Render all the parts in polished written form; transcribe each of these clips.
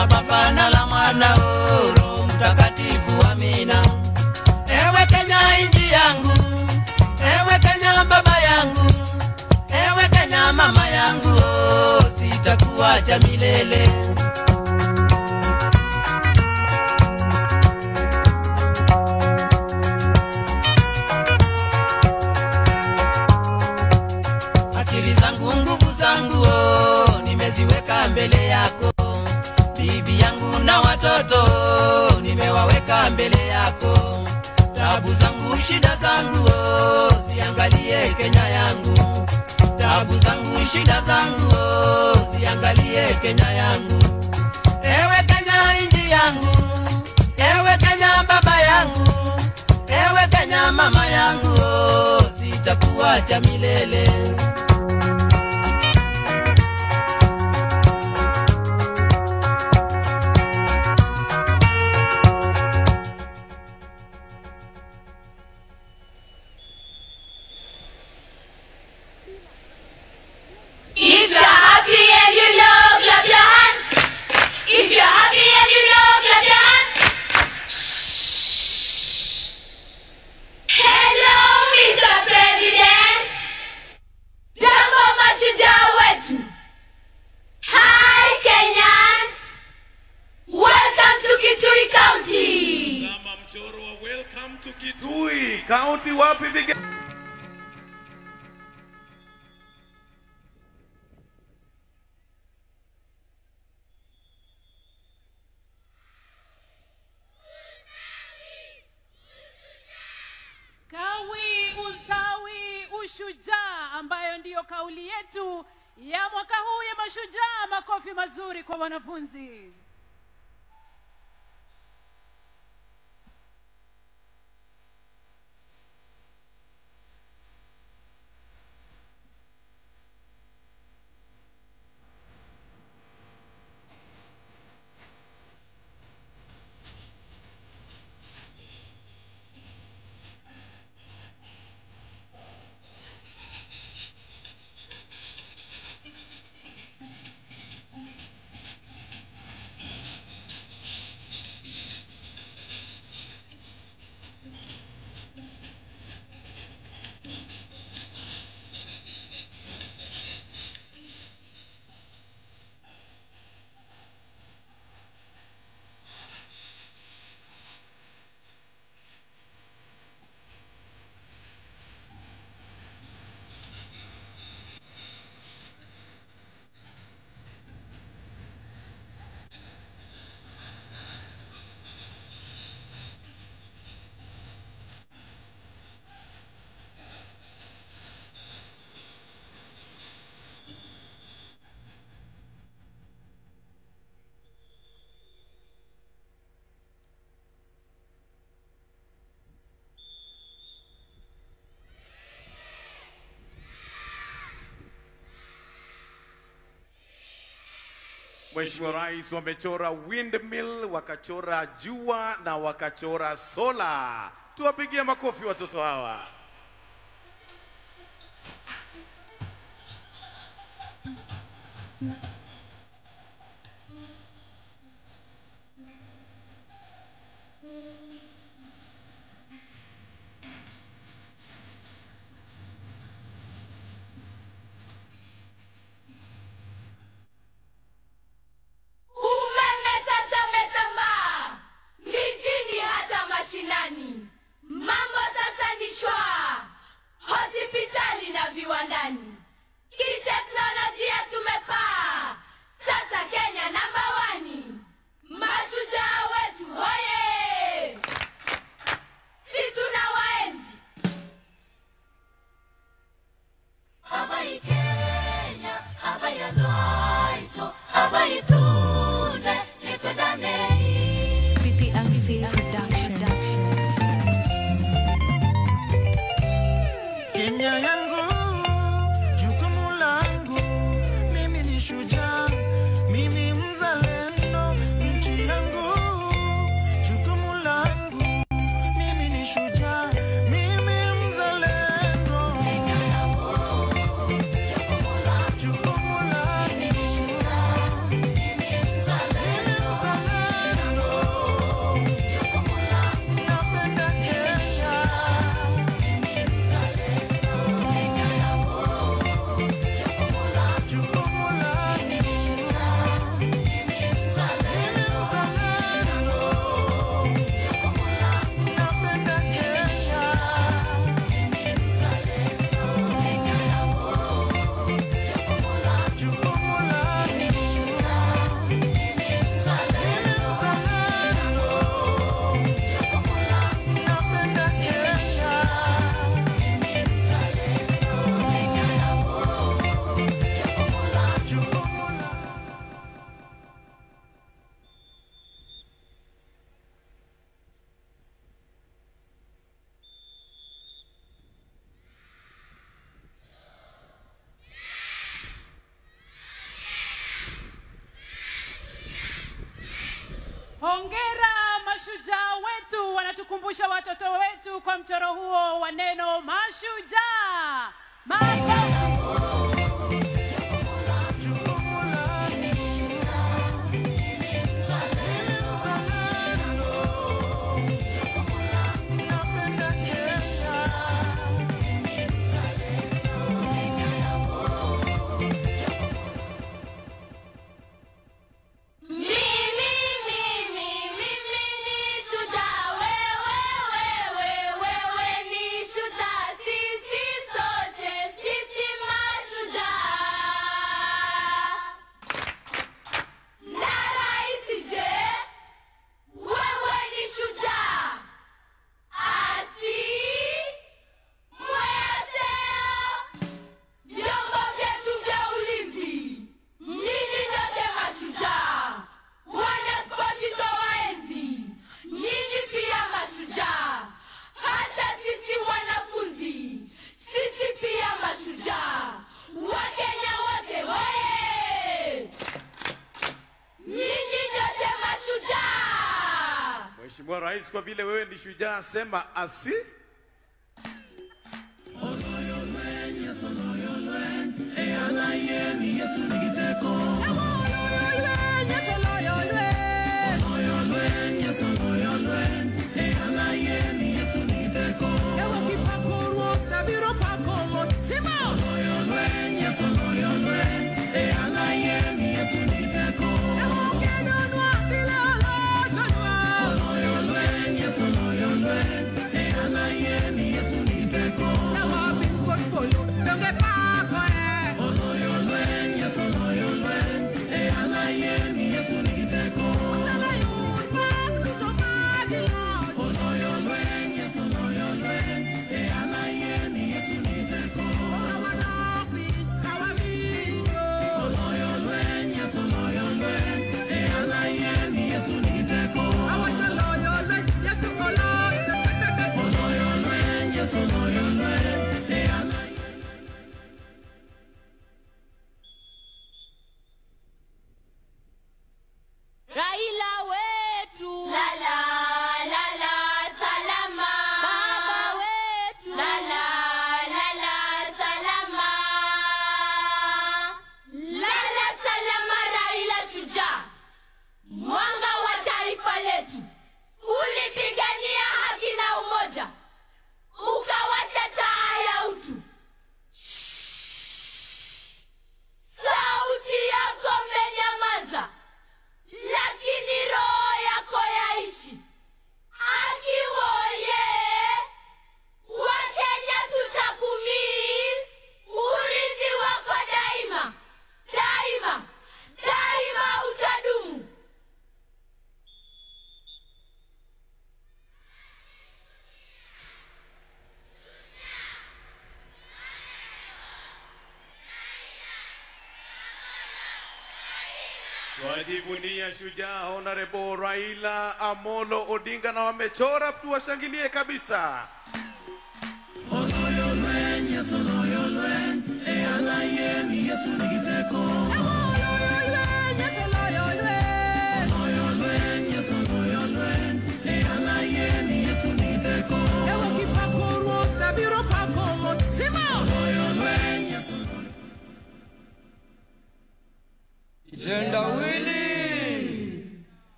la Baba na la Mwana Roho Mtakatifu. Amina. Ewe Kenya nchi yangu, ewe Kenya baba yangu, ewe Kenya mama yangu, sitakuacha milele. Akili zangu, nguvu zangu, nimeziweka mbele yako. Bibi yangu na watoto nimewaweka mbele yako. Tabu zangu, shida zangu, ziangalie Kenya yangu. Tabu zangu, shida zangu, ziangalie Kenya yangu. Ewe Kenya nchi yangu, ewe Kenya baba yangu, ewe Kenya mama yangu, sitakuacha milele. If you're happy and you know, clap your hands. If you're happy and you know, clap your hands. Hello, Mr. President. Jambo mashujaa wetu. Hi, Kenyans. Welcome to Kitui County. Kama Mchorwa, welcome to Kitui County. Wapi viga? Kawi, ustawi, ushujaa, ambayo ndiyo kauli yetu ya mwaka huu ya mashujaa. Makofi mazuri kwa wanafunzi. Mheshimiwa Rais wamechora windmill, wakachora jua na wakachora sola. Tuwapigie makofi watoto hawa. Mambo sasa ni shwa, hospitali na viwandani, kiteknolojia tumepaa, sasa Kenya namba 1. Mashujaa wetu hoye, si tunawaenzi. Abai Kenya, abai Aloito, abai Tune, nitodane. PPMC Production. Kenya yangu, jukumu langu, mimi ni shujaa, mimi mzalendo. Nchi yangu, jukumu langu, mimi ni shujaa, mimi mzalendo. Kenya yangu, jukumu langu, mimi ni shujaa, mimi Hongera mashujaa wetu, wanatukumbusha watoto wetu kwa mchoro huo wa neno mashujaa. Mheshimiwa Rais, kwa vile wewe ni shujaa, sema asi. Tuwajivunia shujaa Honorable Raila Amolo Odinga, na wamechora, tuwashangilie kabisa.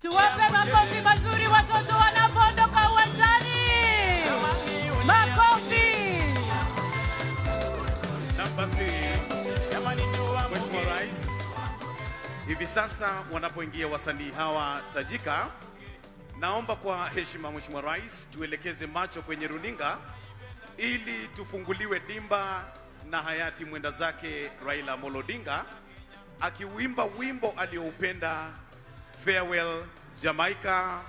Tuwape makofi mazuri watoto wanapoondoka uwanjani. Makofi. Nafasi. Mheshimiwa Rais, hivi sasa wanapoingia wasanii hawa tajika, naomba kwa heshima Mheshimiwa Rais tuelekeze macho kwenye runinga ili tufunguliwe dimba na hayati mwenda zake Raila Amolo Odinga akiuimba wimbo alioupenda Farewell Jamaica,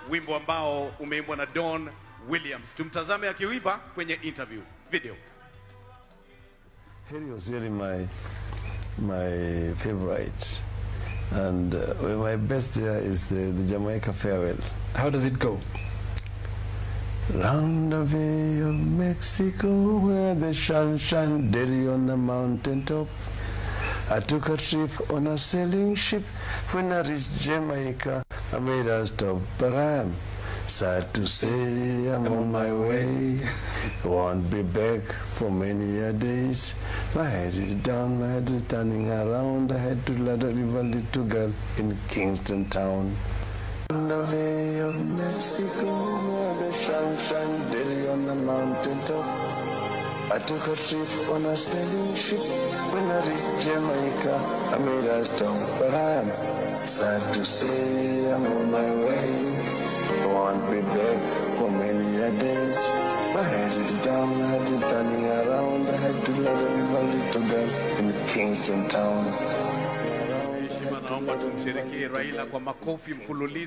wimbo ambao umeimbwa na Don Williams. Tumtazame akiuimba kwenye interview video. Harry was really my favorite, and my best there is the Jamaica Farewell. How does it go? Round the Bay of Mexico, where the sun shine daily on the mountain top, I took a trip on a sailing ship. When I reached Jamaica, I made a stop, but I am sad to say I'm on my way. I won't be back for many a days. My head is down, my head is turning around. I had to let a river little girl in Kingston town. On the Bay of Mexico, where the sun shine daily on the mountain top, I took a trip on a sailing ship. When I reached Jamaica, I made a stop, but I am sad to say I'm on my way. I won't be back for many a days. My head is down, my head is turning around. I had to let a little girl in Kingston town. Heshima, naomba tumsherekee Raila kwa makofi mfululizo.